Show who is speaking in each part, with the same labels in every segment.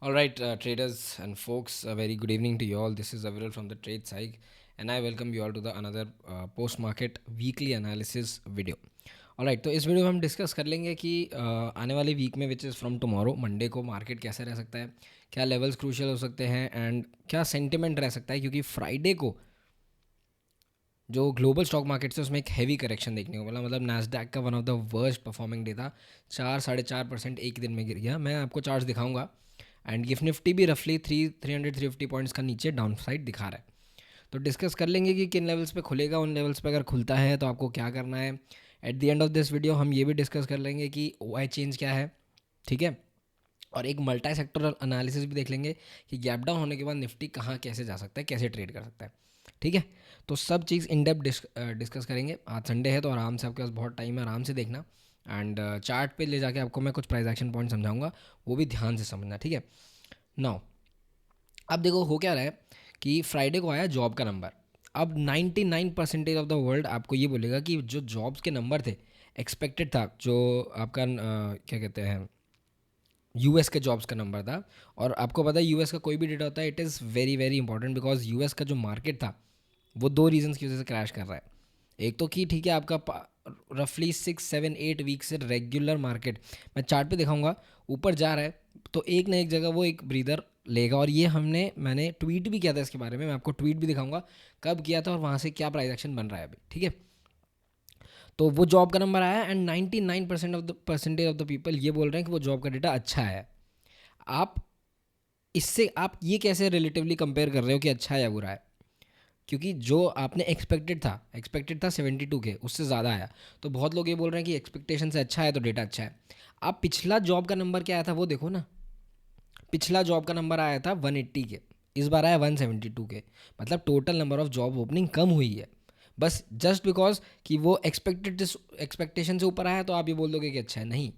Speaker 1: All right, traders and folks, a very good evening to you all. This is Aviral from the Trade Side, and I welcome you all to the another post-market weekly analysis video. All right, तो इस video में हम discuss कर लेंगे कि आने वाले week में which is from tomorrow Monday को मार्केट कैसे रह सकता है, क्या लेवल्स क्रूशियल हो सकते हैं एंड क्या सेंटिमेंट रह सकता है, क्योंकि फ्राइडे को जो ग्लोबल स्टॉक मार्केट से उसमें एक हैवी करेक्शन देखने को मिला। मतलब नैस्डैक का one of the worst performing day था। 4-4.5% एक दिन में गिर गया। मैं आपको चार्ट्स दिखाऊंगा एंड गिफ्ट निफ्टी भी रफली 300-350 पॉइंट्स का नीचे डाउन साइड दिखा रहा है। तो डिस्कस कर लेंगे कि किन लेवल्स पे खुलेगा, उन लेवल्स पे अगर खुलता है तो आपको क्या करना है। At the end of this video हम ये भी डिस्कस कर लेंगे कि OI चेंज क्या है, ठीक है, और एक मल्टी सेक्टरल एनालिसिस भी देख लेंगे कि गैप डाउन होने के बाद निफ्टी कहाँ कैसे जा सकता है, कैसे ट्रेड कर सकता है। ठीक है, तो सब चीज़ इन डेप्थ डिस्कस करेंगे। आज संडे है तो आराम से आपके पास बहुत टाइम है, आराम से देखना एंड चार्ट पे ले जाके आपको मैं कुछ प्राइस एक्शन पॉइंट समझाऊंगा, वो भी ध्यान से समझना। ठीक है, नाउ अब देखो हो क्या रहा है कि फ्राइडे को आया जॉब का नंबर। अब 99% ऑफ द वर्ल्ड आपको ये बोलेगा कि जो जॉब्स के नंबर थे एक्सपेक्टेड था, जो आपका क्या कहते हैं यूएस के जॉब्स का नंबर था। और आपको पता है यूएस का कोई भी डेटा होता है, it is very very important, because US का जो मार्केट था वो दो रीजंस की वजह से क्रैश कर रहा है। एक तो कि ठीक है आपका रफली 6-7-8 वीक से रेगुलर मार्केट, मैं चार्ट पे दिखाऊंगा, ऊपर जा रहा है, तो एक ना एक जगह वो एक ब्रीदर लेगा। और ये मैंने ट्वीट भी किया था इसके बारे में, मैं आपको ट्वीट भी दिखाऊंगा कब किया था और वहाँ से क्या प्राइस एक्शन बन रहा है अभी। ठीक है, तो वो जॉब का नंबर आया and 99% of the percentage of the people ये बोल रहे हैं कि वो जॉब का डेटा अच्छा है। आप इससे आप ये कैसे रिलेटिवली कंपेयर कर रहे हो कि अच्छा है या बुरा है, क्योंकि जो आपने एक्सपेक्टेड था 72 के, उससे ज़्यादा आया। तो बहुत लोग ये बोल रहे हैं कि एक्सपेक्टेशन से अच्छा है तो डेटा अच्छा है। आप पिछला जॉब का नंबर क्या आया था वो देखो ना। पिछला जॉब का नंबर आया था 180 के, इस बार आया 172 के। मतलब total number of job opening कम हुई है, बस जस्ट बिकॉज कि वो एक्सपेक्टेशन से ऊपर आया तो आप ये बोल दोगे कि अच्छा है। नहीं,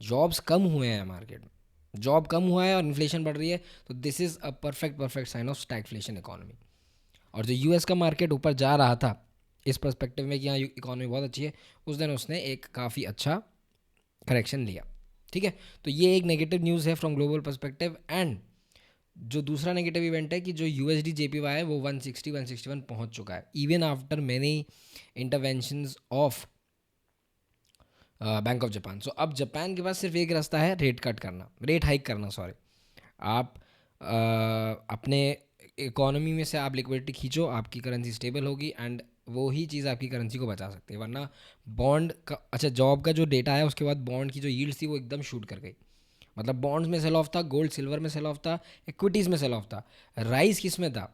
Speaker 1: जॉब्स कम हुए हैं मार्केट में, जॉब कम हुआ है और इन्फ्लेशन बढ़ रही है, तो this is a perfect perfect sign of stagflation economy. और जो यूएस का मार्केट ऊपर जा रहा था इस पर्सपेक्टिव में कि यहाँ इकोनॉमी बहुत अच्छी है, उस दिन उसने एक काफ़ी अच्छा करेक्शन लिया। ठीक है, तो ये एक नेगेटिव न्यूज़ है फ्रॉम ग्लोबल पर्सपेक्टिव। एंड जो दूसरा नेगेटिव इवेंट है कि जो यूएसडी जेपीवाई है वो 160-161 पहुंच चुका है, even after many interventions of Bank of Japan. So अब जापान के पास सिर्फ एक रास्ता है, रेट हाइक करना, सॉरी। आप अपने इकोनॉमी में से आप लिक्विडिटी खींचो, आपकी करेंसी स्टेबल होगी एंड वो ही चीज़ आपकी करेंसी को बचा सकती है। वरना बॉन्ड का, अच्छा जॉब का जो डेटा है उसके बाद बॉन्ड की जो यील्ड थी वो एकदम शूट कर गई। मतलब बॉन्ड्स में सेल ऑफ था, गोल्ड सिल्वर में सेल ऑफ था, इक्विटीज़ में सेल ऑफ था, राइस किस में था,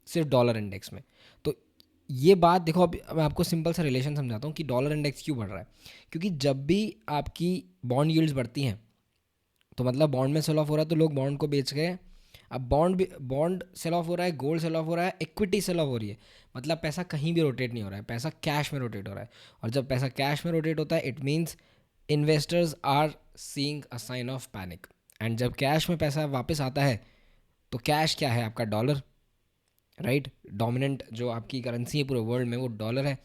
Speaker 1: सिर्फ डॉलर इंडेक्स में। तो ये बात देखो, अब मैं आपको सिंपल सा रिलेशन समझाता हूँ कि डॉलर इंडेक्स क्यों बढ़ रहा है। क्योंकि जब भी आपकी बॉन्ड यील्ड्स बढ़ती हैं तो मतलब बॉन्ड में सेल ऑफ हो रहा है तो लोग बॉन्ड को बेच गए। अब बॉन्ड सेल ऑफ हो रहा है, गोल्ड सेल ऑफ हो रहा है, इक्विटी सेल ऑफ हो रही है, मतलब पैसा कहीं भी रोटेट नहीं हो रहा है, पैसा कैश में रोटेट हो रहा है। और जब पैसा कैश में रोटेट होता है it means investors are seeing a sign of panic. And जब कैश में पैसा वापस आता है तो कैश क्या है, आपका डॉलर, राइट। डोमिनेंट जो आपकी करेंसी है पूरे वर्ल्ड में वो डॉलर है।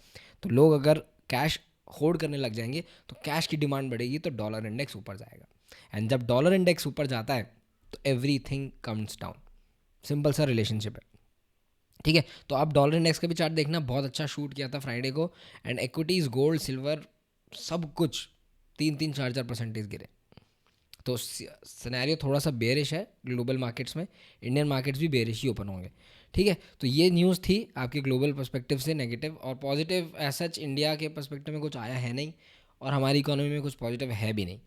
Speaker 1: तो लोग अगर कैश होल्ड करने लग जाएंगे तो कैश की डिमांड बढ़ेगी, तो डॉलर इंडेक्स ऊपर जाएगा। एंड जब डॉलर इंडेक्स ऊपर जाता है तो every thing comes down. Simple सा रिलेशनशिप है। ठीक है, तो आप डॉलर इंडेक्स का भी चार्ट देखना, बहुत अच्छा शूट किया था फ्राइडे को। एंड इक्विटीज़, गोल्ड, सिल्वर, सब कुछ 3-3, 4-4% गिरे। तो सिनेरियो थोड़ा सा बेरिश है ग्लोबल मार्केट्स में, इंडियन मार्केट्स भी बेरिश ही ओपन होंगे। ठीक है, तो ये न्यूज़ थी आपके ग्लोबल पर्सपेक्टिव से नेगेटिव। और पॉजिटिव ऐसा इंडिया के पर्सपेक्टिव में कुछ आया है नहीं, और हमारी इकोनॉमी में कुछ पॉजिटिव है भी नहीं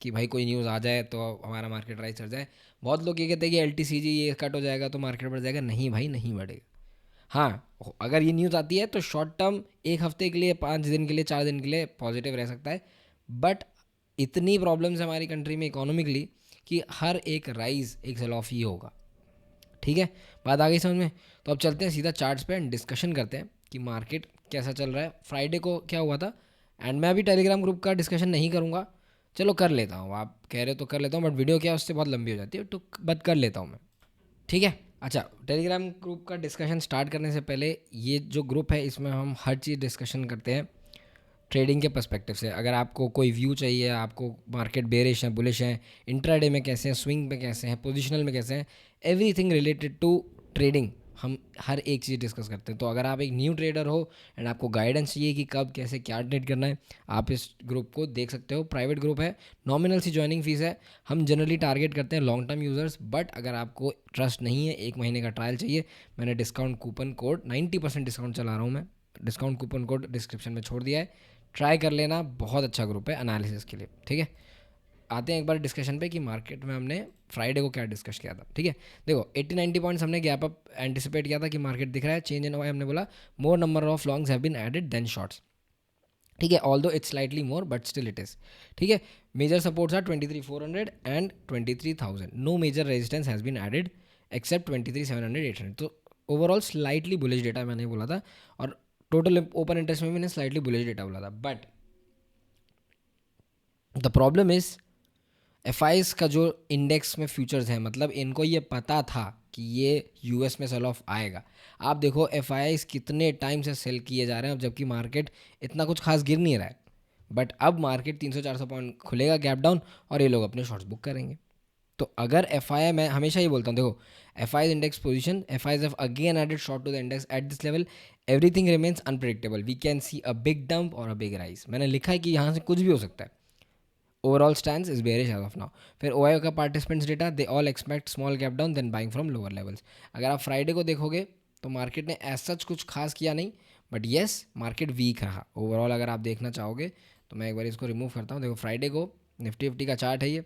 Speaker 1: कि भाई कोई न्यूज़ आ जाए तो हमारा मार्केट राइज चढ़ जाए। बहुत लोग ये कहते हैं कि LTCG ये कट हो जाएगा तो मार्केट बढ़ जाएगा। नहीं भाई, नहीं बढ़ेगा। हाँ, अगर ये न्यूज़ आती है तो शॉर्ट टर्म, एक हफ्ते के लिए, 5 दिन के लिए, 4 दिन के लिए पॉजिटिव रह सकता है। बट इतनी प्रॉब्लम्स है हमारी कंट्री में इकोनॉमिकली कि हर एक राइज एक सेल ऑफ ही होगा। ठीक है, बात आ गई समझ में। तो अब चलते हैं सीधा चार्ट्स पे एंड डिस्कशन करते हैं कि मार्केट कैसा चल रहा है, फ्राइडे को क्या हुआ था। एंड मैं अभी टेलीग्राम ग्रुप का डिस्कशन नहीं करूँगा, चलो कर लेता हूँ, आप कह रहे हो तो कर लेता हूँ, बट वीडियो क्या है उससे बहुत लंबी हो जाती है, तो बट कर लेता हूँ मैं। ठीक है, अच्छा, टेलीग्राम ग्रुप का डिस्कशन स्टार्ट करने से पहले, ये जो ग्रुप है इसमें हम हर चीज़ डिस्कशन करते हैं ट्रेडिंग के पर्सपेक्टिव से। अगर आपको कोई व्यू चाहिए, आपको मार्केट बेरिश है, बुलिश है, इंट्राडे में कैसे हैं, स्विंग में कैसे हैं, पोजिशनल में कैसे हैं, एवरीथिंग रिलेटेड टू ट्रेडिंग हम हर एक चीज़ डिस्कस करते हैं। तो अगर आप एक न्यू ट्रेडर हो एंड आपको गाइडेंस चाहिए कि कब कैसे क्या ट्रेड करना है, आप इस ग्रुप को देख सकते हो। प्राइवेट ग्रुप है, नॉमिनल सी ज्वाइनिंग फीस है। हम जनरली टारगेट करते हैं लॉन्ग टर्म यूज़र्स, बट अगर आपको ट्रस्ट नहीं है, 1 महीने का ट्रायल चाहिए, मैंने डिस्काउंट कूपन कोड 90% डिस्काउंट चला रहा हूँ मैं, डिस्काउंट कूपन कोड डिस्क्रिप्शन में छोड़ दिया है, ट्राई कर लेना। बहुत अच्छा ग्रुप है एनालिसिस के लिए, ठीक है। आते हैं एक बार डिस्कशन पे कि मार्केट में हमने फ्राइडे को क्या डिस्कस किया था, ठीक है। देखो 80-90 पॉइंट्स हमने गैप अप एंटिसिपेट किया था कि मार्केट दिख रहा है, चेंज इन वाई हमने बोला more number of longs have been added then shorts, ठीक है। Although it's slightly more but still it is, ठीक है। Major supports are 23,400 and 23,000। No major resistance has been added except 23,700 800। तो overall slightly bullish data मैंने बोला था, और total open interest में मैंने स्लाइटली बुलिश डेटा बोला था। But the problem is F का जो इंडेक्स में फ्यूचर्स हैं, मतलब इनको ये पता था कि ये यूएस में सेल ऑफ आएगा। आप देखो एफ कितने टाइम से सेल किए जा रहे हैं, अब जबकि मार्केट इतना कुछ खास गिर नहीं रहा है, बट अब मार्केट 300-400 पॉइंट खुलेगा गैप डाउन, और ये लोग अपने शॉर्ट्स बुक करेंगे। तो अगर मैं हमेशा ये बोलता हूँ, देखो F index position, F have again added short to the index at this level, everything remains unpredictable, we can see a big dump और अ बिग राइज। मैंने लिखा है कि यहाँ से कुछ भी हो सकता है। Overall stand is bearish as of now. फिर ओआईओ का participants data, they all expect small gap down then buying from lower levels. अगर आप फ्राइडे को देखोगे तो मार्केट ने एज सच कुछ खास किया नहीं, बट येस मार्केट वीक रहा ओवरऑल। अगर आप देखना चाहोगे तो मैं एक बार इसको रिमूव करता हूँ। देखो फ्राइडे को निफ्टी फिफ्टी का चार्ट है ये,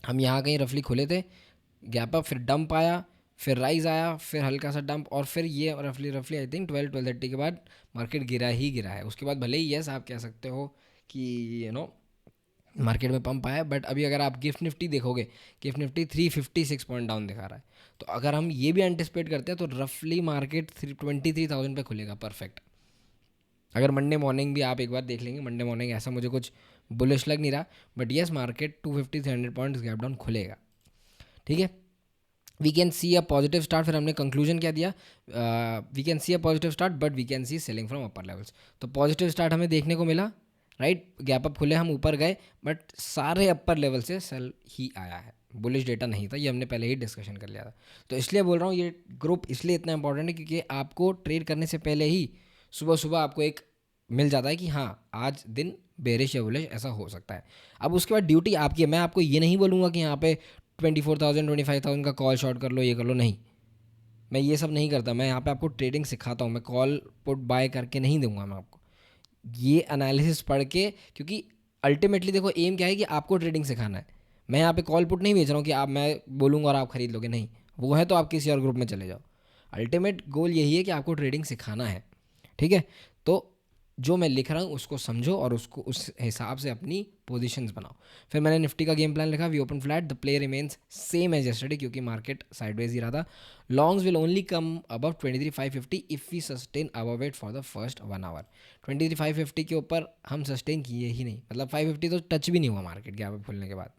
Speaker 1: हम यहाँ कहीं रफली खुले थे, गैप अप, फिर डंप आया, फिर राइज आया, फिर हल्का सा डंप, और फिर ये रफली आई थिंक 12-12:30 के बाद मार्केट गिरा ही गिरा है। उसके बाद भले ही यस आप कह सकते हो कि मार्केट में पंप आया, बट अभी अगर आप गिफ्ट निफ्टी देखोगे, गिफ्ट निफ्टी 356 पॉइंट डाउन दिखा रहा है। तो अगर हम ये भी एंटिसिपेट करते हैं तो रफली मार्केट 23,000 पे खुलेगा, परफेक्ट। अगर मंडे मॉर्निंग भी आप एक बार देख लेंगे, मंडे मॉर्निंग ऐसा मुझे कुछ बुलिश लग नहीं रहा, but yes market 250-300 points gap down खुलेगा, ठीक है। We can see a positive start, फिर हमने कंक्लूजन क्या दिया, we can see a positive start but we can see selling from upper levels. तो पॉजिटिव स्टार्ट हमें देखने को मिला, राइट, गैप अप खुले, हम ऊपर गए, बट सारे अपर लेवल से सेल ही आया है, बुलिश डेटा नहीं था, ये हमने पहले ही डिस्कशन कर लिया था। तो इसलिए बोल रहा हूँ ये ग्रुप इसलिए इतना इंपॉर्टेंट है क्योंकि आपको ट्रेड करने से पहले ही सुबह सुबह आपको एक मिल जाता है कि हाँ आज दिन बेरिश या बुलिश ऐसा हो सकता है। अब उसके बाद ड्यूटी आपकी है, मैं आपको ये नहीं बोलूँगा कि यहाँ पे 24,000 25,000 का कॉल शॉर्ट कर लो, ये कर लो, नहीं, मैं ये सब नहीं करता। मैं यहाँ पे आपको ट्रेडिंग सिखाता हूँ, मैं कॉल पुट बाय करके नहीं दूंगा मैं आपको, ये एनालिसिस पढ़ के, क्योंकि अल्टीमेटली देखो एम क्या है कि आपको ट्रेडिंग सिखाना है। मैं यहाँ पे कॉल पुट नहीं बेच रहा हूँ कि आप, मैं बोलूँगा और आप खरीद लोगे, नहीं, वो है तो आप किसी और ग्रुप में चले जाओ। अल्टीमेट गोल यही है कि आपको ट्रेडिंग सिखाना है, ठीक है। तो जो मैं लिख रहा हूँ उसको समझो और उसको उस हिसाब से अपनी पोजीशंस बनाओ। फिर मैंने निफ्टी का गेम प्लान लिखा, we open flat, the play remains same as yesterday, क्योंकि मार्केट साइडवेज ही रहा था। Longs will only come above 23,550 if we sustain above it for the first 1 hour. 23,550 के ऊपर हम सस्टेन किए ही नहीं, मतलब 550 तो टच भी नहीं हुआ मार्केट गैप अप खुलने के बाद,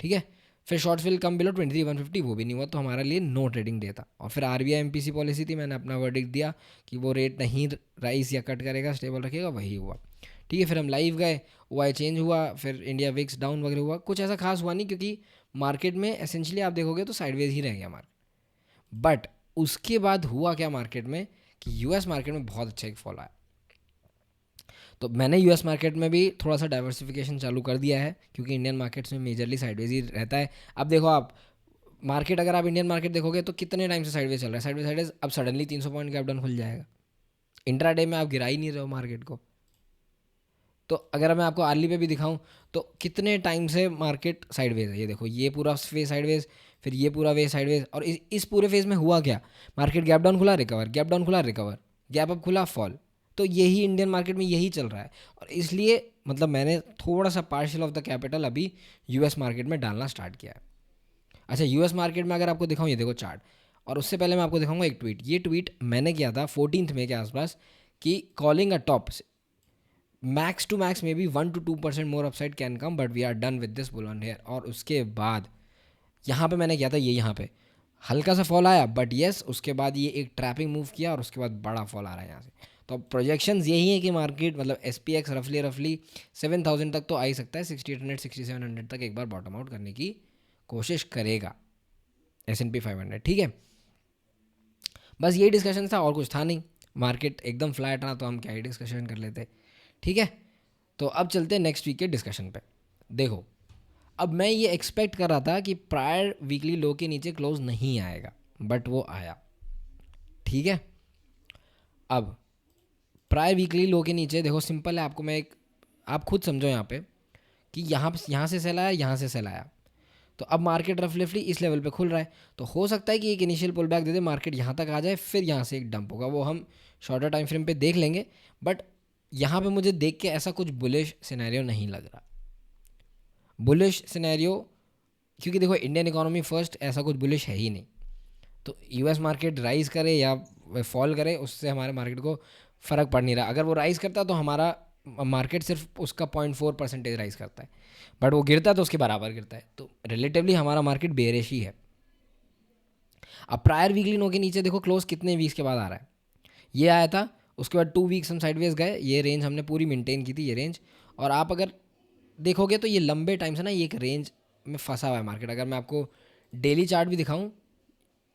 Speaker 1: ठीक है। फिर शॉर्ट्स विल कम बिलो 23,150, वो भी नहीं हुआ, तो हमारे लिए नो ट्रेडिंग डे था। और फिर आरबीआई एमपीसी पॉलिसी थी, मैंने अपना वर्डिक्ट दिया कि वो रेट नहीं राइज या कट करेगा, स्टेबल रखेगा, वही हुआ, ठीक है। फिर हम लाइव गए, वाई चेंज हुआ, फिर इंडिया विक्स डाउन वगैरह हुआ, कुछ ऐसा खास हुआ नहीं क्योंकि मार्केट में एसेंशियली आप देखोगे तो साइडवेज ही रह गया मार्केट। बट उसके बाद हुआ क्या मार्केट में कि यूएस मार्केट में बहुत अच्छा एक फॉल आया। तो मैंने यूएस मार्केट में भी थोड़ा सा डाइवर्सिफिकेशन चालू कर दिया है क्योंकि इंडियन मार्केट्स में मेजरली साइडवेज ही रहता है। अब देखो आप मार्केट, अगर आप इंडियन मार्केट देखोगे तो कितने टाइम से साइडवेज चल रहा है, साइडवेज, अब सडनली 300 पॉइंट गैप डाउन खुल जाएगा। इंट्राडे में आप गिरा ही नहीं रहे हो मार्केट को। तो अगर मैं आपको आर्ली पे भी दिखाऊं तो कितने टाइम से मार्केट साइडवेज है, ये देखो, ये पूरा फेज साइडवेज, फिर ये पूरा वे साइडवेज, और इस पूरे फेज में हुआ क्या, मार्केट गैप डाउन खुला रिकवर, गैप डाउन खुला रिकवर, गैप अप खुला फॉल। तो यही इंडियन मार्केट में यही चल रहा है, और इसलिए मतलब मैंने थोड़ा सा पार्शियल ऑफ द कैपिटल अभी यूएस मार्केट में डालना स्टार्ट किया है। अच्छा, यूएस मार्केट में अगर आपको दिखाऊं, ये देखो चार्ट, और उससे पहले मैं आपको दिखाऊंगा एक ट्वीट। ये ट्वीट मैंने किया था 14 मई के आसपास कि calling a top, max to max may be 1-2% more upside can come, but we are done with this bull on here. और उसके बाद यहाँ पे मैंने किया था, ये यहाँ पे हल्का सा फॉल आया, बट येस उसके बाद ये एक ट्रैपिंग मूव किया और उसके बाद बड़ा फॉल आ रहा है यहाँ से। तो अब प्रोजेक्शंस यही है कि मार्केट मतलब SPX रफली 7,000 तक तो आ ही सकता है, 6,800 6,700 तक एक बार बॉटम आउट करने की कोशिश करेगा S&P 500, ठीक है। बस यही डिस्कशन था और कुछ था नहीं, मार्केट एकदम फ्लैट रहा तो हम क्या ही डिस्कशन कर लेते, ठीक है। तो अब चलते हैं नेक्स्ट वीक के डिस्कशन पे। देखो, अब मैं ये एक्सपेक्ट कर रहा था कि प्रायर वीकली लो के नीचे क्लोज नहीं आएगा, बट वो आया, ठीक है। अब प्रायर वीकली लो के नीचे देखो, सिंपल है, आपको मैं एक, आप खुद समझो यहाँ पे कि यहाँ से सेल आया, यहाँ से सेल आया, तो अब मार्केट रफली इस लेवल पे खुल रहा है, तो हो सकता है कि एक इनिशियल पुल बैक दे दे, मार्केट यहाँ तक आ जाए, फिर यहाँ से एक डंप होगा, वो हम शॉर्टर टाइम फ्रेम पे देख लेंगे। बट यहाँ पे मुझे देख के ऐसा कुछ बुलिश सिनेरियो नहीं लग रहा, बुलिश सिनेरियो, क्योंकि देखो इंडियन इकोनॉमी फर्स्ट, ऐसा कुछ बुलिश है ही नहीं। तो US मार्केट राइज करे या फॉल करे, उससे हमारे मार्केट को फ़र्क पड़ नहीं रहा। अगर वो राइज करता तो हमारा मार्केट सिर्फ उसका 0.4% राइज करता है, बट वो गिरता तो उसके बराबर गिरता है, तो रिलेटिवली हमारा मार्केट बेरिश ही है। अब प्रायर वीकली नो के नीचे देखो क्लोज कितने वीक्स के बाद आ रहा है, ये आया था, उसके बाद 2 वीक्स हम साइडवेज गए, ये रेंज हमने पूरी मेंटेन की थी, ये रेंज। और आप अगर देखोगे तो ये लंबे टाइम से ना ये एक रेंज में फंसा हुआ है मार्केट। अगर मैं आपको डेली चार्ट भी दिखाऊं,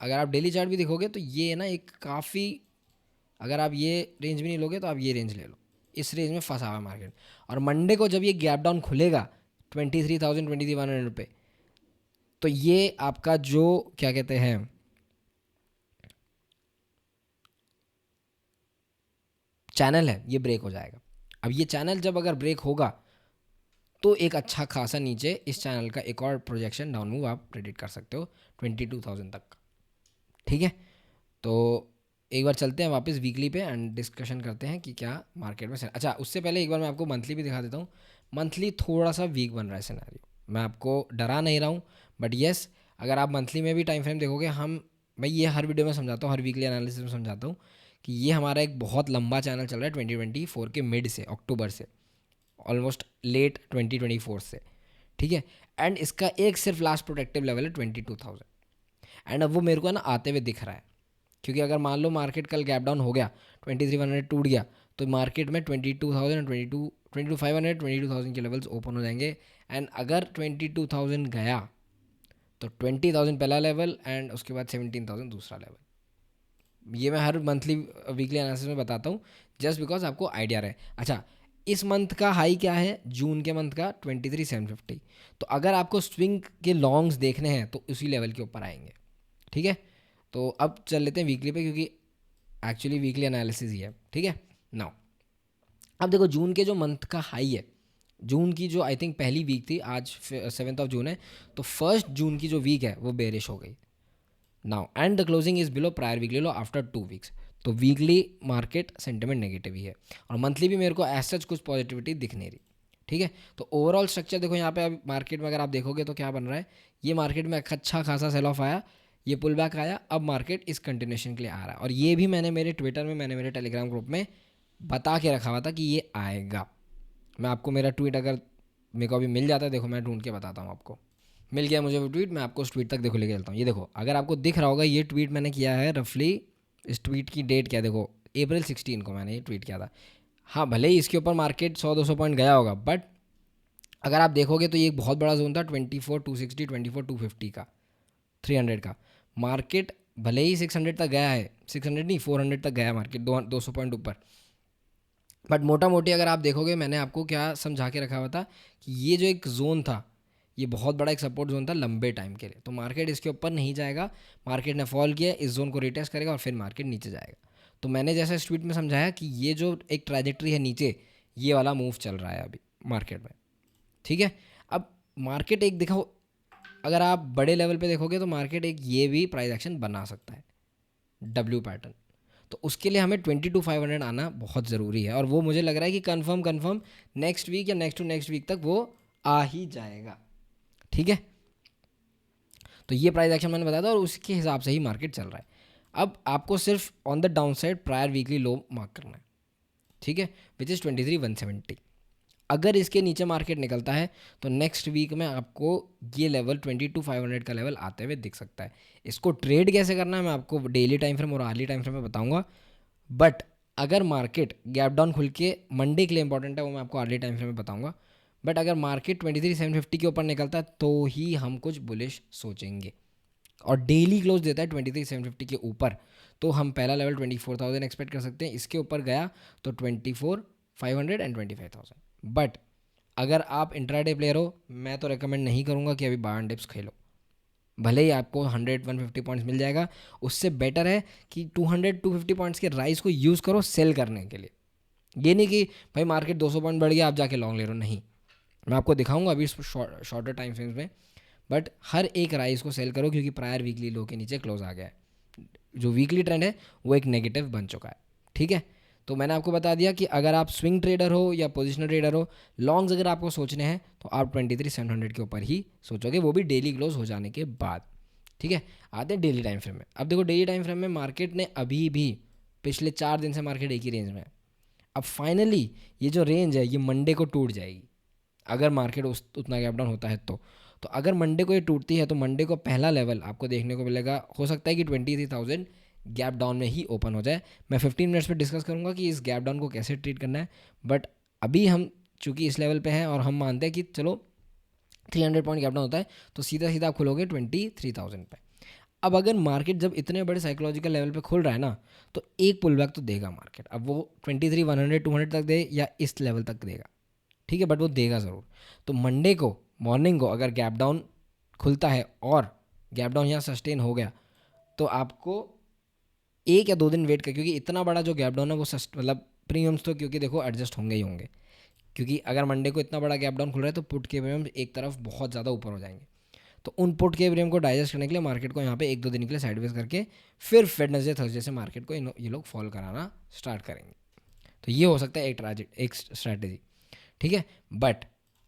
Speaker 1: अगर आप डेली चार्ट भी देखोगे तो ये ना एक काफ़ी, अगर आप ये रेंज भी नहीं लोगे तो आप ये रेंज ले लो, इस रेंज में फंसा हुआ है मार्केट। और मंडे को जब ये गैप डाउन खुलेगा 23,000 23,100 पे, तो ये आपका जो क्या कहते हैं चैनल है, ये ब्रेक हो जाएगा। अब ये चैनल जब अगर ब्रेक होगा तो एक अच्छा खासा नीचे इस चैनल का एक और प्रोजेक्शन डाउन मूव आप प्रेडिक्ट कर सकते हो 22,000 तक, ठीक है। तो एक बार चलते हैं वापस वीकली पे एंड डिस्कशन करते हैं कि क्या मार्केट में अच्छा, उससे पहले एक बार मैं आपको मंथली भी दिखा देता हूँ। मंथली थोड़ा सा वीक बन रहा है सिनेरियो, मैं आपको डरा नहीं रहा हूँ, बट येस, अगर आप मंथली में भी टाइम फ्रेम देखोगे, मैं ये हर वीडियो में समझाता हूँ, हर वीकली एनालिसिस में समझाता हूँ कि ये हमारा एक बहुत लंबा चैनल चल रहा है 2024 के मिड से, अक्टूबर से ऑलमोस्ट लेट 2024 से, ठीक है। एंड इसका एक सिर्फ लास्ट प्रोटेक्टिव लेवल है 22,000, एंड अब वो मेरे को ना आते हुए दिख रहा है, क्योंकि अगर मान लो मार्केट कल गैप डाउन हो गया, 23,100 टूट गया, तो मार्केट में 22,000 22,500 22,000 के लेवल्स ओपन हो जाएंगे। एंड अगर 22,000 गया तो 20,000 पहला लेवल एंड उसके बाद 17,000 दूसरा लेवल। ये मैं हर मंथली वीकली एनालिसिस में बताता हूँ, जस्ट बिकॉज आपको आइडिया रहे। अच्छा, इस मंथ का हाई क्या है, जून के मंथ का 23,750। तो अगर आपको स्विंग के लॉन्ग्स देखने हैं तो उसी लेवल के ऊपर आएंगे, ठीक है। तो अब चल लेते हैं वीकली पे, क्योंकि एक्चुअली वीकली एनालिसिस ही है, ठीक है। नाउ अब देखो, जून के जो मंथ का हाई है, जून की जो आई थिंक पहली वीक थी, आज 7 जून है, तो 1 जून की जो वीक है वो बेरिश हो गई now, and the closing is below prior weekly low after 2 weeks. तो वीकली मार्केट सेंटिमेंट नेगेटिव ही है, और मंथली भी मेरे को एज सच कुछ पॉजिटिविटी दिख नहीं रही, ठीक है। तो ओवरऑल स्ट्रक्चर देखो यहाँ पे, अब मार्केट में अगर आप देखोगे तो क्या बन रहा है, ये मार्केट में अच्छा खासा सेल ऑफ आया, ये पुल बैक आया, अब मार्केट इस कंटिन्यूशन के लिए आ रहा है। और ये भी मैंने मेरे ट्विटर में, मैंने मेरे टेलीग्राम ग्रुप में बता के रखा हुआ था कि ये आएगा। मैं आपको मेरा ट्वीट अगर मेरे को अभी मिल जाता है, देखो मैं ढूंढ के बताता हूँ आपको, मिल गया मुझे वो ट्वीट, मैं आपको उस ट्वीट तक देखो लेके चलता हूँ। ये देखो, अगर आपको दिख रहा होगा, ये ट्वीट मैंने किया है रफली, इस ट्वीट की डेट क्या देखो, April 16 को मैंने ये ट्वीट किया था। हाँ, भले ही इसके ऊपर मार्केट 100-200 पॉइंट गया होगा, बट अगर आप देखोगे तो ये एक बहुत बड़ा जोन था 24,260 24,250 का, 300 का। मार्केट भले ही 600 तक गया है, 600 नहीं 400 तक गया मार्केट, 200 पॉइंट ऊपर, बट मोटा मोटी अगर आप देखोगे, मैंने आपको क्या समझा के रखा हुआ था कि ये जो एक जोन था, ये बहुत बड़ा एक सपोर्ट जोन था लंबे टाइम के लिए, तो मार्केट इसके ऊपर नहीं जाएगा, मार्केट ने फॉल किया, इस जोन को रिटेस्ट करेगा और फिर मार्केट नीचे जाएगा। तो मैंने जैसे इस ट्वीट में समझाया कि ये जो एक ट्रैजेक्टरी है नीचे, ये वाला मूव चल रहा है अभी मार्केट में, ठीक है। अब मार्केट एक देखो, अगर आप बड़े लेवल पे देखोगे तो मार्केट एक ये भी प्राइस एक्शन बना सकता है, डब्ल्यू पैटर्न। तो उसके लिए हमें 22,500 आना बहुत ज़रूरी है, और वो मुझे लग रहा है कि कंफर्म नेक्स्ट वीक या नेक्स्ट टू नेक्स्ट वीक तक वो आ ही जाएगा, ठीक है। तो ये प्राइस एक्शन मैंने बताया था, और उसके हिसाब से ही मार्केट चल रहा है। अब आपको सिर्फ on the down side prior weekly low mark करना है, ठीक है, विच इज़ 23,170। अगर इसके नीचे मार्केट निकलता है तो नेक्स्ट वीक में आपको ये लेवल 22,500 का लेवल आते हुए दिख सकता है। इसको ट्रेड कैसे करना है मैं आपको डेली टाइम फ्रेम और आर्ली टाइम फ्रेम में बताऊंगा, बट अगर मार्केट गैप डाउन खुल के मंडे के लिए इंपॉर्टेंट है, वो मैं आपको अर्ली टाइम फ्रेम में बताऊंगा, बट अगर मार्केट 23,750 के ऊपर निकलता है तो ही हम कुछ बुलिश सोचेंगे, और डेली क्लोज देता है 23,750 के ऊपर, तो हम पहला लेवल 24,000 एक्सपेक्ट कर सकते हैं। इसके ऊपर गया तो 24,500 एंड 25,000। बट अगर आप इंट्राडे प्लेयर हो, मैं तो रिकमेंड नहीं करूँगा कि अभी बाय ऑन डिप्स खेलो। भले ही आपको 100-150 पॉइंट्स मिल जाएगा, उससे बेटर है कि 200-250 पॉइंट्स के राइज को यूज़ करो सेल करने के लिए। ये नहीं कि भाई मार्केट 200 पॉइंट बढ़ गया आप जाके लॉन्ग ले रहे हो, नहीं। मैं आपको दिखाऊंगा अभी शॉर्टर टाइम फ्रेम्स में, बट हर एक राइज को सेल करो क्योंकि प्रायर वीकली लो के नीचे क्लोज आ गया है। जो वीकली ट्रेंड है वो एक नेगेटिव बन चुका है, ठीक है। तो मैंने आपको बता दिया कि अगर आप स्विंग ट्रेडर हो या पोजिशनल ट्रेडर हो, लॉन्ग्स अगर आपको सोचने हैं तो आप 23,700 के ऊपर ही सोचोगे, वो भी डेली क्लोज हो जाने के बाद, ठीक है। आते हैं डेली टाइम फ्रेम में। अब देखो डेली टाइम फ्रेम में मार्केट ने अभी भी पिछले 4 दिन से मार्केट एक ही रेंज में है। अब फाइनली ये जो रेंज है ये मंडे को टूट जाएगी, अगर मार्केट उतना गैप डाउन होता है तो अगर मंडे को ये टूटती है तो मंडे को पहला लेवल आपको देखने को मिलेगा, हो सकता है कि 23,000 गैप डाउन में ही ओपन हो जाए। मैं 15 मिनट्स पे डिस्कस करूंगा कि इस गैप डाउन को कैसे ट्रीट करना है, बट अभी हम चूंकि इस लेवल पे हैं और हम मानते हैं कि चलो 300 पॉइंट गैप डाउन होता है तो सीधा सीधा आप खुलोगे 23,000 पे। अब अगर मार्केट जब इतने बड़े साइकोलॉजिकल लेवल पे खुल रहा है ना, तो एक पुल बैक तो देगा मार्केट। अब वो 23,100-200 तक दे या इस लेवल तक देगा, ठीक है, बट वो देगा ज़रूर। तो मंडे को मॉर्निंग को अगर गैप डाउन खुलता है और गैप डाउन यहाँ सस्टेन हो गया तो आपको 1 या 2 दिन वेट कर, क्योंकि इतना बड़ा जो गैप डाउन है वो मतलब प्रीमियम्स तो क्योंकि देखो एडजस्ट होंगे ही होंगे, क्योंकि अगर मंडे को इतना बड़ा गैप डाउन खुल रहा है तो पुट के प्रीमियम एक तरफ बहुत ज़्यादा ऊपर हो जाएंगे। तो उन पुट के प्रीमियम को डाइजेस्ट करने के लिए मार्केट को यहाँ पे 1-2 दिन के लिए साइडवेज करके फिर वेडनेसडे थर्सडे से मार्केट को ये लोग फॉल कराना स्टार्ट करेंगे। तो ये हो सकता है एक स्ट्रैटेजी, ठीक है। बट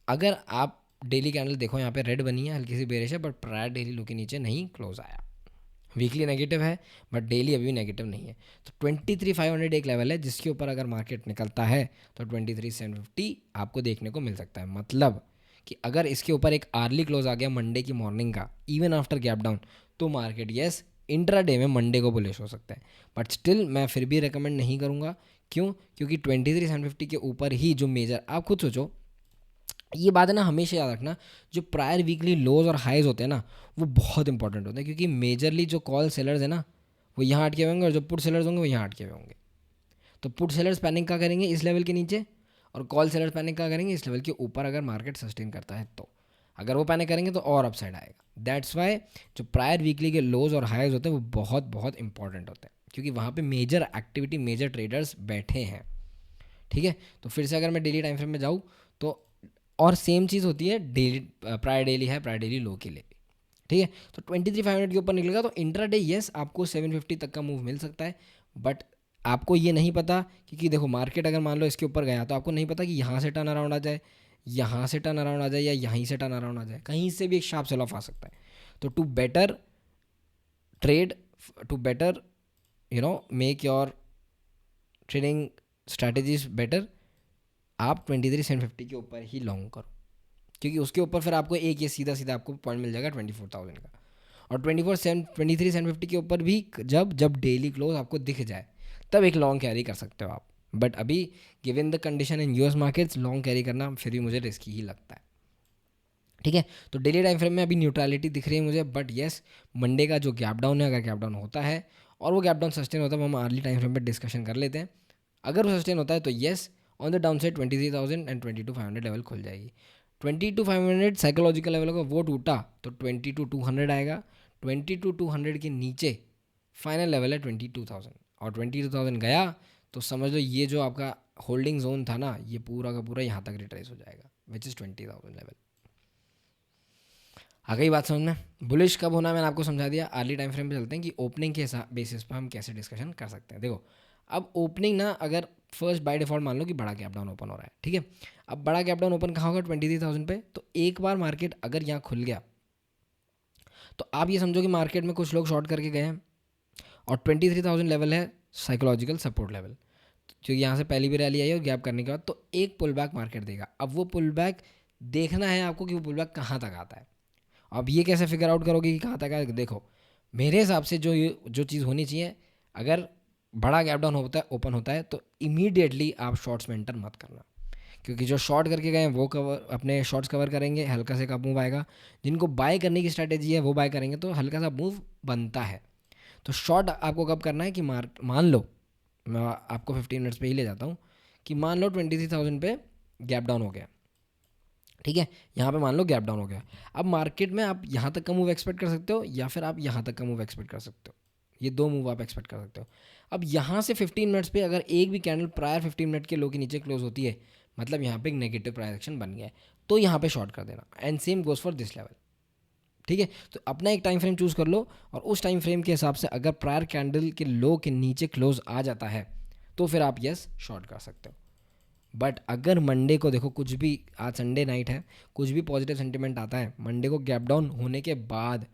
Speaker 1: अगर आप डेली कैंडल देखो, यहाँ पे रेड बनी है, हल्की सी बेरिश है, बट प्रायर डेली लो के नीचे नहीं क्लोज आया। वीकली नेगेटिव है बट डेली अभी भी नेगेटिव नहीं है। तो 23,500 एक लेवल है जिसके ऊपर अगर मार्केट निकलता है तो 23,750 आपको देखने को मिल सकता है। मतलब कि अगर इसके ऊपर एक अर्ली क्लोज आ गया मंडे की मॉर्निंग का, इवन आफ्टर गैप डाउन, तो मार्केट येस इंट्राडे में मंडे को बुलिश हो सकता है। बट स्टिल मैं फिर भी रिकमेंड नहीं करूँगा। क्यों? क्योंकि 23,750 के ऊपर ही जो मेजर, आप खुद सोचो, ये बात है ना, हमेशा याद रखना, जो प्रायर वीकली लोज और हाइज होते हैं ना वो बहुत इंपॉर्टेंट होते हैं, क्योंकि मेजरली जो कॉल सेलर्स है ना वो यहाँ अटके हुए होंगे और जो पुट सेलर्स होंगे वो यहाँ अटके हुए होंगे। तो पुट सेलर्स पैनिक क्या करेंगे इस लेवल के नीचे, और कॉल सेलर्स पैनिक क्या करेंगे इस लेवल के ऊपर, अगर मार्केट सस्टेन करता है तो। अगर वो पैनिक करेंगे तो और अपसाइड आएगा। दैट्स वाई जो प्रायर वीकली के लोज और हाइज होते हैं वो बहुत बहुत इंपॉर्टेंट होते हैं, क्योंकि वहाँ पे मेजर एक्टिविटी, मेजर ट्रेडर्स बैठे हैं, ठीक है। तो फिर से अगर मैं डेली टाइम फ्रेम में जाऊँ तो, और सेम चीज़ होती है डेली, प्रायर डेली है, प्रायर डेली लो के लिए भी, ठीक है। तो 23,500 के ऊपर निकलेगा तो इंट्राडे येस आपको 750 तक का मूव मिल सकता है। बट आपको ये नहीं पता, क्योंकि देखो मार्केट अगर मान लो इसके ऊपर गया तो आपको नहीं पता कि यहाँ से टर्न अराउंड आ जाए, यहाँ से टर्न अराउंड आ जाए, या यहीं से टर्न अराउंड आ जाए, कहीं से भी एक शार्प सेल ऑफ आ सकता है। तो to better trade, to better make your trading strategies better, आप 23,750 के ऊपर ही लॉन्ग करो, क्योंकि उसके ऊपर फिर आपको एक ये सीधा सीधा आपको पॉइंट मिल जाएगा 24,000 का। और 23,750 के ऊपर भी जब जब डेली क्लोज आपको दिख जाए तब एक लॉन्ग कैरी कर सकते हो आप। बट अभी given the condition in US markets long carry करना फिर भी मुझे रिस्की ही लगता है, ठीक है। तो डेली टाइम फ्रेम में अभी न्यूट्रलिटी दिख रही है मुझे, बट येस मंडे का जो गैप डाउन है, अगर गैप डाउन होता है और वो गैप डाउन सस्टेन होता है, वो हम अर्ली टाइम फ्रेम पर डिस्कशन कर लेते हैं। अगर वो सस्टेन होता है तो yes on the down side 23,000 and 22,500 level खुल जाएगी। 22,500 साइकोलॉजिकल लेवल का वो टूटा तो 22,200 आएगा। 22,200 के नीचे फाइनल लेवल है 22,000, और 22,000 गया तो समझ लो ये जो आपका होल्डिंग जोन था ना, ये पूरा का पूरा यहाँ तक रिट्रेस हो जाएगा, विच इज़ 20,000 लेवल। आ गई बात समझ में? बुलिश कब होना मैंने आपको समझा दिया। अर्ली टाइम फ्रेम पे चलते हैं कि ओपनिंग के बेसिस पर हम कैसे डिस्कशन कर सकते हैं। देखो अब ओपनिंग ना, अगर फर्स्ट बाय डिफॉल्ट मान लो कि बड़ा गैप डाउन ओपन हो रहा है, ठीक है। अब बड़ा गैप डाउन ओपन कहाँ होगा? 23,000 पे। तो एक बार मार्केट अगर यहाँ खुल गया तो आप ये समझो कि मार्केट में कुछ लोग शॉर्ट करके गए हैं और 23,000 लेवल है साइकोलॉजिकल सपोर्ट लेवल, क्योंकि यहाँ से पहली भी रैली आई और गैप करने के बाद तो एक पुल बैक मार्केट देगा। अब वो पुल बैक देखना है आपको कि वो पुल बैक कहाँ तक आता है। अब ये कैसे फिगर आउट करोगे कि कहाँ तक आएगा? देखो मेरे हिसाब से जो चीज़ होनी चाहिए, अगर बड़ा गैप डाउन होता है, ओपन होता है, तो इमीडिएटली आप शॉर्ट्स में एंटर मत करना, क्योंकि जो शॉर्ट करके गए हैं वो कवर, अपने शॉर्ट्स कवर करेंगे, हल्का से का मूव आएगा। जिनको बाय करने की स्ट्रैटेजी है वो बाय करेंगे, तो हल्का सा मूव बनता है। तो शॉर्ट आपको कब करना है कि मान लो, मैं आपको 15 मिनट्स पे ही ले जाता हूँ, कि मान लो 23,000 पे गैप डाउन हो गया, ठीक है, यहाँ पे मान लो गैप डाउन हो गया। अब मार्केट में आप यहाँ तक का मूव एक्सपेक्ट कर सकते हो, या फिर आप यहाँ तक का मूव एक्सपेक्ट कर सकते हो। ये दो मूव आप एक्सपेक्ट कर सकते हो। अब यहाँ से 15 मिनट्स पे अगर एक भी कैंडल प्रायर 15 मिनट के लो के नीचे क्लोज होती है, मतलब यहाँ पे एक नेगेटिव प्राइस एक्शन बन गया है, तो यहाँ पे शॉर्ट कर देना। And same goes for this level, ठीक है। तो अपना एक टाइम फ्रेम चूज कर लो, और उस टाइम फ्रेम के हिसाब से अगर प्रायर कैंडल के लो के नीचे क्लोज आ जाता है, तो फिर आप यस शॉर्ट कर सकते हो। बट अगर मंडे को देखो, कुछ भी, आज संडे नाइट है, कुछ भी पॉजिटिव सेंटिमेंट आता है, मंडे को गैप डाउन होने के बाद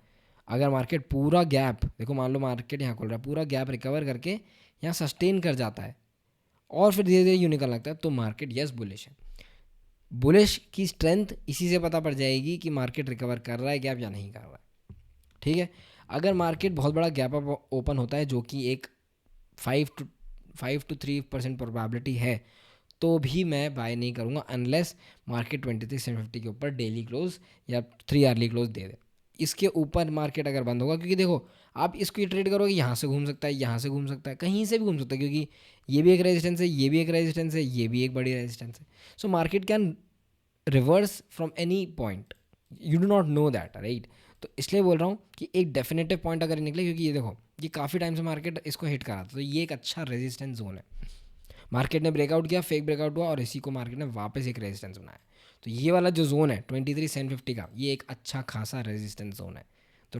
Speaker 1: अगर मार्केट पूरा गैप, देखो मान लो मार्केट यहाँ खुल रहा है, पूरा गैप रिकवर करके यहाँ सस्टेन कर जाता है और फिर धीरे धीरे यूं निकलने लगता है, तो मार्केट यस बुलिश है। बुलिश की स्ट्रेंथ इसी से पता पड़ जाएगी कि मार्केट रिकवर कर रहा है गैप या नहीं कर रहा है, ठीक है। अगर मार्केट बहुत बड़ा गैप अप ओपन होता है, जो कि एक 5 to 3% प्रोबेबिलिटी है, तो भी मैं बाय नहीं करूँगा अनलेस मार्केट 23,750 के ऊपर डेली क्लोज या 3 आवर्ली क्लोज दे दे। इसके ऊपर मार्केट अगर बंद होगा, क्योंकि देखो आप इसको ट्रेड करोगे, यहाँ से घूम सकता है, यहाँ से घूम सकता है, कहीं से भी घूम सकता है, क्योंकि ये भी एक रेजिस्टेंस है, ये भी एक रेजिस्टेंस है, ये भी एक बड़ी रेजिस्टेंस है। So market can reverse from any point, you do not know that, right. तो इसलिए बोल रहा हूँ कि एक डेफिनेटिव पॉइंट अगर निकले, क्योंकि ये देखो ये काफ़ी टाइम से मार्केट इसको हिट करा था, तो ये एक अच्छा रेजिस्टेंस जोन है। मार्केट ने ब्रेकआउट किया, फेक ब्रेकआउट हुआ, और इसी को मार्केट ने वापस एक रेजिस्टेंस बनाया। तो ये वाला जो जोन है 23,750 का, ये एक अच्छा खासा रेजिस्टेंस जोन है। तो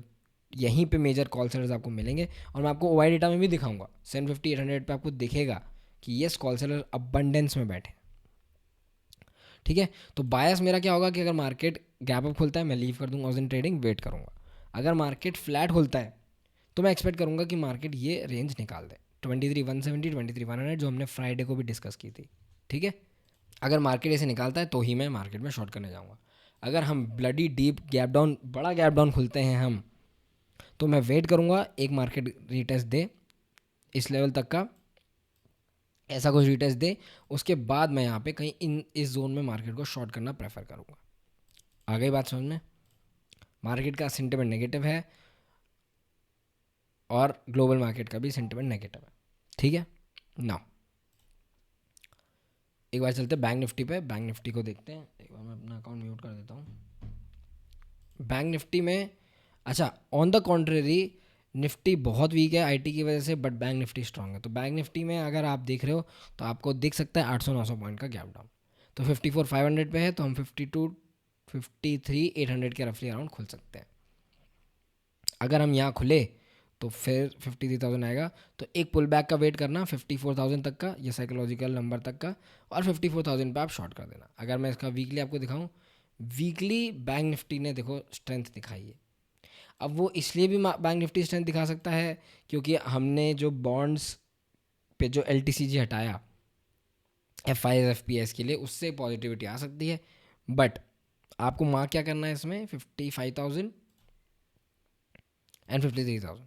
Speaker 1: यहीं पे मेजर कॉल सेलर्स आपको मिलेंगे, और मैं आपको ओवाई डेटा में भी दिखाऊंगा 750-800 पे आपको दिखेगा कि यस कॉल सेलर अबंडेंस में बैठे, ठीक है। तो बायस मेरा क्या होगा कि अगर मार्केट गैप अप खुलता है, मैं लीव कर दूंगा उस दिन ट्रेडिंग, वेट करूंगा। अगर मार्केट फ्लैट खुलता है, तो मैं एक्सपेक्ट करूंगा कि मार्केट ये रेंज निकाल दे 23,170, 23,100, जो हमने फ्राइडे को भी डिस्कस की थी, ठीक है। अगर मार्केट ऐसे निकालता है, तो ही मैं मार्केट में शॉर्ट करने जाऊंगा। अगर हम ब्लडी डीप गैप डाउन, बड़ा गैप डाउन खुलते हैं हम, तो मैं वेट करूंगा एक मार्केट रीटेस्ट दे इस लेवल तक का, ऐसा कुछ रीटेस्ट दे, उसके बाद मैं यहाँ पे कहीं इस जोन में मार्केट को शॉर्ट करना प्रेफर करूँगा। आ गई बात समझ में? मार्केट का सेंटिमेंट नेगेटिव है, और ग्लोबल मार्केट का भी सेंटिमेंट नेगेटिव है, ठीक है ना। एक बार चलते हैं बैंक निफ्टी पे, बैंक निफ्टी को देखते हैं। एक बार मैं अपना अकाउंट म्यूट कर देता हूँ। बैंक निफ्टी में, अच्छा, ऑन द कॉन्ट्रेरी निफ्टी बहुत वीक है आईटी की वजह से, बट बैंक निफ्टी स्ट्रांग है। तो बैंक निफ्टी में अगर आप देख रहे हो, तो आपको दिख सकता है 800-900 पॉइंट का गैप डाउन। तो 54,500 पे है, तो हम 53,800 के रफली अराउंड खुल सकते हैं। अगर हम यहाँ खुले, तो फिर 53,000 आएगा। तो एक पुल बैक का वेट करना 54,000 तक का, ये साइकोलॉजिकल नंबर तक का, और 54,000 पे आप शॉर्ट कर देना। अगर मैं इसका वीकली आपको दिखाऊं, वीकली बैंक निफ्टी ने देखो स्ट्रेंथ दिखाई है। अब वो इसलिए भी बैंक निफ्टी स्ट्रेंथ दिखा सकता है, क्योंकि हमने जो बॉन्ड्स पे जो LTCG हटाया FIs FPS के लिए, उससे पॉजिटिविटी आ सकती है। बट आपको मार्क क्या करना है इसमें, 55,000 एंड 53,000,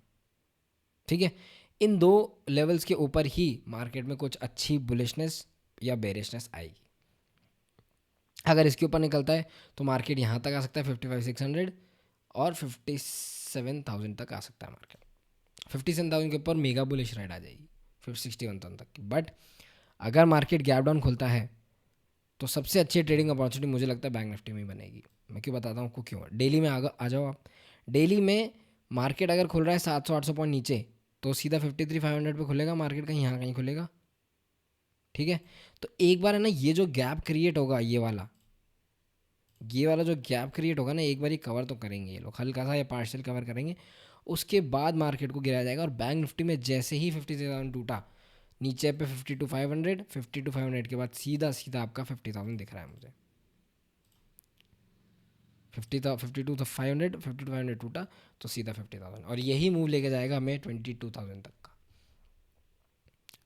Speaker 1: ठीक है। इन दो लेवल्स के ऊपर ही मार्केट में कुछ अच्छी बुलिशनेस या बेरिशनेस आएगी। अगर इसके ऊपर निकलता है, तो मार्केट यहाँ तक आ सकता है 55,600, और 57,000 तक आ सकता है मार्केट। 57,000 के ऊपर मेगा बुलिश राइड आ जाएगी, फिर 61,000 तक की। बट अगर मार्केट गैप डाउन खुलता है, तो सबसे अच्छी ट्रेडिंग अपॉर्चुनिटी मुझे लगता है बैंक निफ्टी में ही बनेगी। मैं क्यों बताता हूँ आपको क्यों। डेली में आ जाओ आप। डेली में मार्केट अगर खुल रहा है 700-800 पॉइंट नीचे, तो सीधा 53,500 पे खुलेगा मार्केट, कहीं यहाँ कहीं खुलेगा, ठीक है। तो एक बार है ना, ये जो गैप क्रिएट होगा, ये वाला जो गैप क्रिएट होगा ना, एक बार ही कवर तो करेंगे ये लोग, हल्का सा या पार्शियल कवर करेंगे, उसके बाद मार्केट को गिराया जाएगा। और बैंक निफ्टी में जैसे ही 50,000 टूटा नीचे पे 52,500, 52,500 के बाद सीधा सीधा आपका 50,000 दिख रहा है मुझे। 52,500, 52,500 टूटा, तो सीधा 50,000, और यही मूव लेके जाएगा हमें 22,000 तक का,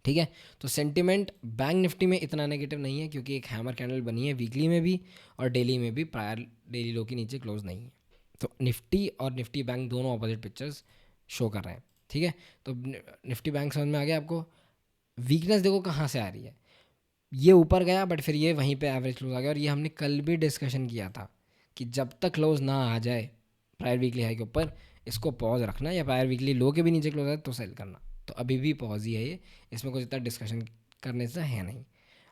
Speaker 1: ठीक है। तो सेंटिमेंट बैंक निफ्टी में इतना नेगेटिव नहीं है, क्योंकि एक हैमर कैंडल बनी है वीकली में भी और डेली में भी, प्रायर डेली लो के नीचे क्लोज नहीं है। तो निफ्टी और निफ्टी बैंक दोनों ऑपोजिट पिक्चर्स शो कर रहे हैं। ठीक है, तो निफ्टी बैंक समझ में आ गया आपको। वीकनेस देखो कहाँ से आ रही है, ये ऊपर गया बट फिर ये वहीं पे एवरेज क्लोज आ गया, और ये हमने कल भी डिस्कशन किया था कि जब तक क्लोज ना आ जाए प्रायर वीकली हाई के ऊपर, इसको पॉज रखना, या प्रायर वीकली लो के भी नीचे क्लोज आए तो सेल करना। तो अभी भी पॉज ही है ये, इसमें कुछ इतना डिस्कशन करने से है नहीं।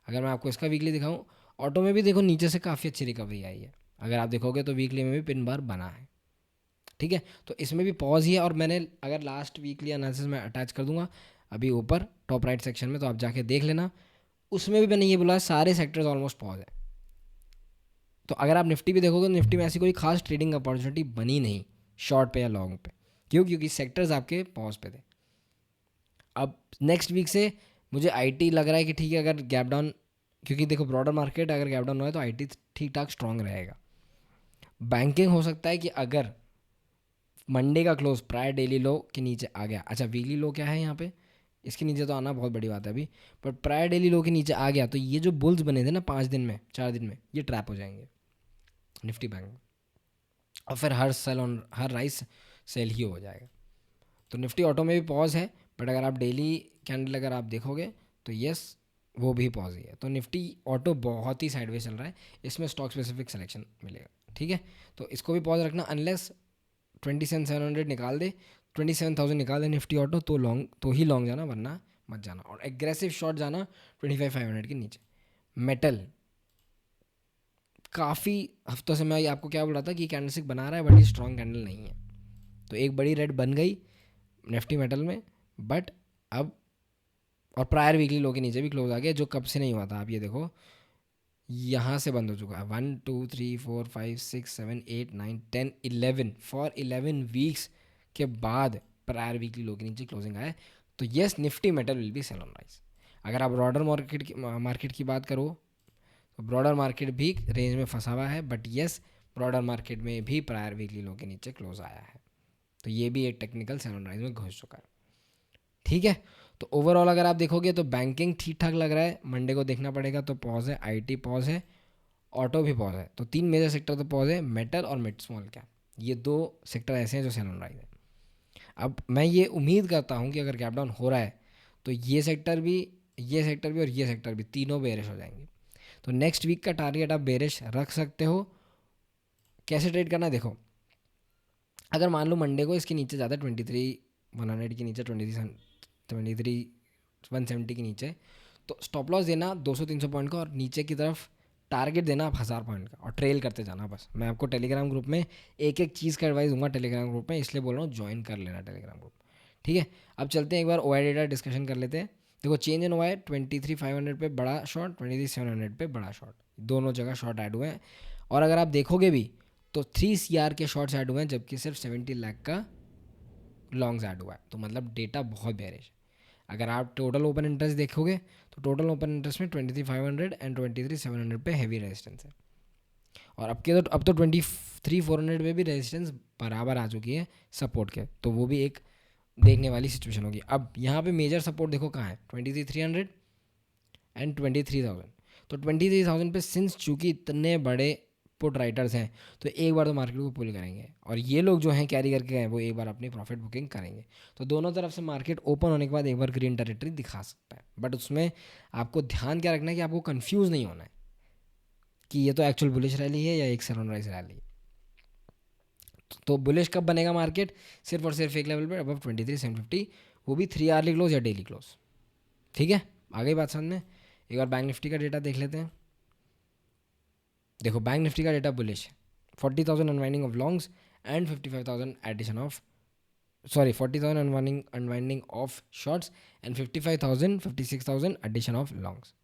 Speaker 1: अगर मैं आपको इसका वीकली दिखाऊं, ऑटो में भी देखो नीचे से काफ़ी अच्छी रिकवरी आई है, अगर आप देखोगे तो वीकली में भी पिन बार बना है। ठीक है, तो इसमें भी पॉज ही है, और मैंने अगर लास्ट वीकली एनालिसिस में अटैच कर दूंगा अभी ऊपर टॉप राइट सेक्शन में, तो आप जाके देख लेना, उसमें भी मैंने ये बोला सारे सेक्टर्स ऑलमोस्ट पॉज है। तो अगर आप निफ्टी भी देखोगे तो निफ्टी में ऐसी कोई खास ट्रेडिंग अपॉर्चुनिटी बनी नहीं शॉर्ट पे या लॉन्ग पे, क्यों? क्योंकि सेक्टर्स आपके पॉज पे थे। अब नेक्स्ट वीक से मुझे आईटी लग रहा है कि ठीक है, अगर गैप डाउन, क्योंकि देखो ब्रॉडर मार्केट अगर गैप डाउन हुआ है तो आईटी ठीक ठाक स्ट्रांग रहेगा। बैंकिंग हो सकता है कि अगर मंडे का क्लोज प्रायर डेली लो के नीचे आ गया, अच्छा वीकली लो क्या है यहाँ पे, इसके नीचे तो आना बहुत बड़ी बात है अभी, पर प्रायर डेली लो के नीचे आ गया तो ये जो बुल्स बने थे ना 5 दिन में 4 दिन में, ये ट्रैप हो जाएंगे निफ्टी बैंक में, और फिर हर सेल ऑन हर राइस सेल ही हो जाएगा। तो निफ्टी ऑटो में भी पॉज है, बट अगर आप डेली कैंडल अगर आप देखोगे तो यस वो भी पॉज ही है। तो निफ्टी ऑटो बहुत ही साइडवेज चल रहा है, इसमें स्टॉक स्पेसिफिक सिलेक्शन मिलेगा। ठीक है, तो इसको भी पॉज रखना, अनलेस 27,700 निकाल दे, 27,000 निकाल दे निफ्टी ऑटो, तो लॉन्ग तो ही लॉन्ग जाना, वरना मत जाना, और एग्रेसिव शॉट जाना 25,500 के नीचे। मेटल काफ़ी हफ्तों से मैं आपको क्या बोल रहा था कि कैंडलस्टिक बना रहा है बट ये स्ट्रॉन्ग कैंडल नहीं है, तो एक बड़ी रेड बन गई निफ्टी मेटल में, बट अब और प्रायर वीकली लो के नीचे भी क्लोज आ गया, जो कब से नहीं हुआ था। आप ये देखो यहाँ से बंद हो चुका है, 1 2 3 4 5 6 7 8 9 10 11 फॉर 11 वीक्स के बाद प्रायर वीकली लो के नीचे क्लोजिंग आया। तो yes Nifty metal will be sell on rise. अगर आप ब्रॉडर मार्केट की बात करो तो ब्रॉडर मार्केट भी रेंज में फंसा हुआ है, बट येस ब्रॉडर मार्केट में भी प्रायर वीकली लो के नीचे क्लोज आया है, तो ये भी एक टेक्निकल सेल ऑन राइज में घुस चुका है। ठीक है, तो ओवरऑल अगर आप देखोगे तो बैंकिंग ठीक ठाक लग रहा है, मंडे को देखना पड़ेगा, तो पॉज है, आईटी पॉज है, ऑटो भी पॉज है, तो 3 मेजर सेक्टर तो पॉज है, मेटल और मिड स्मॉल कैप, ये 2 सेक्टर ऐसे हैं जो सेल ऑन राइज है। अब मैं ये उम्मीद करता हूँ कि अगर गैप डाउन हो रहा है तो ये सेक्टर भी और ये सेक्टर भी तीनों बेरिश हो जाएंगे। तो नेक्स्ट वीक का टारगेट आप बेरिश रख सकते हो। कैसे ट्रेड करना है देखो, अगर मान लो मंडे को इसके नीचे ज़्यादा 23,100 के नीचे, 23,170 के नीचे, तो स्टॉप लॉस देना 200-300 पॉइंट का, और नीचे की तरफ टारगेट देना आप 1000 पॉइंट का, और ट्रेल करते जाना बस। मैं आपको टेलीग्राम ग्रुप में एक एक चीज़ का एडवाइस दूंगा टेलीग्राम ग्रुप में, इसलिए बोल रहा हूँ ज्वाइन कर लेना टेलीग्राम ग्रुप। ठीक है, अब चलते हैं एक बार ओआई डेटा डिस्कशन कर लेते हैं। देखो चेंज इन ओआई 23,500 पे बड़ा शॉर्ट, 23,700 पे बड़ा शॉर्ट, दोनों जगह शॉर्ट ऐड हुए हैं, और अगर आप देखोगे भी तो 3 CR के शॉर्ट्स ऐड हुए हैं, जबकि सिर्फ 70 लाख का लॉन्ग्स ऐड हुआ है, तो मतलब डेटा बहुत बेरिश। अगर आप टोटल ओपन इंटरेस्ट देखोगे तो टोटल ओपन इंटरेस्ट में 23,500 एंड 23,700 पे हैवी रेजिस्टेंस है, और अब तो 23,400 पे भी रेजिस्टेंस बराबर आ चुकी है सपोर्ट के, तो वो भी एक देखने वाली सिचुएशन होगी। अब यहाँ पे मेजर सपोर्ट देखो कहाँ है, 23,300 एंड 23,000। तो 23,000 पे सिंस चूँकि इतने बड़े पुट राइटर्स हैं, तो एक बार तो मार्केट को पुल करेंगे, और ये लोग जो हैं कैरी करके गए वो एक बार अपनी प्रॉफिट बुकिंग करेंगे, तो दोनों तरफ से मार्केट ओपन होने के बाद एक बार ग्रीन टेरिटरी दिखा सकता है। बट उसमें आपको ध्यान क्या रखना है कि आपको कंफ्यूज नहीं होना है कि ये तो एक्चुअल बुलिश रैली है या एक सेल ऑन राइज रैली है। तो बुलिश कब बनेगा मार्केट, सिर्फ और सिर्फ एक लेवल पर अबव 23,750, वो भी 3 आवर्ली क्लोज या डेली क्लोज। ठीक है, आ गई बात समझ में। एक बार बैंक निफ्टी का डेटा देख लेते हैं। देखो बैंक निफ्टी का डेटा बुलिश है, 40,000 unwinding of longs and 55,000 addition of 40,000 unwinding of shorts and 56,000 addition of longs.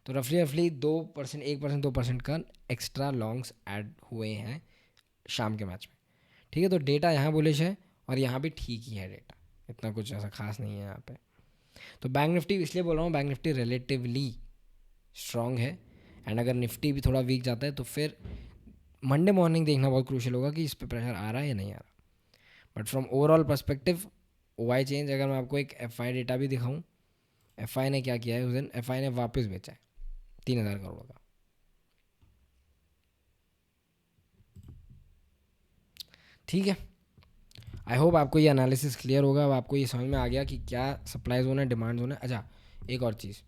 Speaker 1: तो रफली 2%, 1%, 2% का एक्स्ट्रा लॉन्ग्स ऐड हुए हैं शाम के मैच में। ठीक है, तो डेटा यहाँ बुलिश है और यहाँ भी ठीक ही है डेटा, इतना कुछ ऐसा खास नहीं है यहाँ पे। तो बैंक निफ्टी इसलिए बोल रहा हूँ, बैंक निफ्टी रिलेटिवली स्ट्रॉन्ग है, एंड अगर निफ्टी भी थोड़ा वीक जाता है तो फिर मंडे मॉर्निंग देखना बहुत क्रूशियल होगा कि इस पर प्रेशर आ रहा है या नहीं आ रहा। But from overall perspective why change, अगर मैं आपको एक एफआई डेटा भी दिखाऊं, एफआई ने क्या किया है उस दिन, एफआई ने वापस बेचा है 3,000 करोड़ का। ठीक है, आई होप आपको ये एनालिसिस क्लियर होगा, अब आपको ये समझ में आ गया कि क्या सप्लाई जोन है, डिमांड जोन है। अच्छा, एक और चीज़,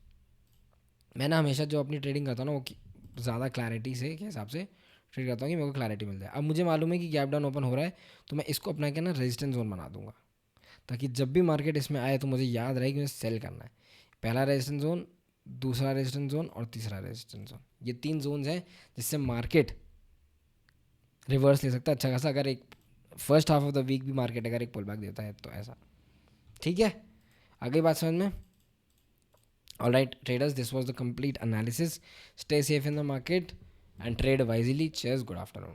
Speaker 1: मैं ना हमेशा जो अपनी ट्रेडिंग करता हूँ ना, वो ज़्यादा क्लैरिटी से के हिसाब से ट्रेड करता हूँ कि मेरे को क्लैरिटी मिल जाए। अब मुझे मालूम है कि गैप डाउन ओपन हो रहा है, तो मैं इसको अपना के ना रेजिस्टेंस जोन बना दूंगा, ताकि जब भी मार्केट इसमें आए तो मुझे याद रहे कि मुझे सेल करना है। पहला रेजिस्टेंस जोन, दूसरा रेजिस्टेंस जोन और तीसरा रेजिस्टेंस जोन, ये 3 जोन्स हैं जिससे मार्केट रिवर्स ले सकता है अच्छा खासा, अगर एक first half of the week भी मार्केट अगर एक पुल बैक देता है तो ऐसा। ठीक है, आगे बात समझ में? All right traders, this was the complete analysis. Stay safe in the market and trade wisely. Cheers, good afternoon.